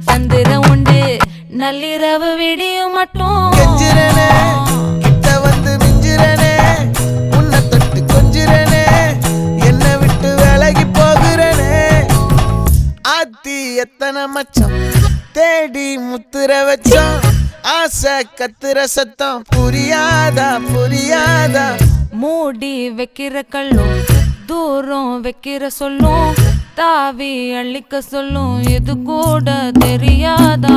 சந்திர உண்டு நள்ளிரவு விடியும் மட்டும் கிட்ட வந்து மிஞ்சிரனே உன்னை தொட்டு கொஞ்சிரனே என்ன விட்டு விலகி போகிறனே ஆத்தி எத்தனை மச்சம் தேடி முத்துற வச்சோம் ஆசை கத்துற சத்தம் புரியாதா புரியாதா மூடி வைக்கிற கல்லும் தூரம் வைக்கிற சொல்லும் தாவி அள்ளிக்க சொல்லும் இது கூட தெரியாதா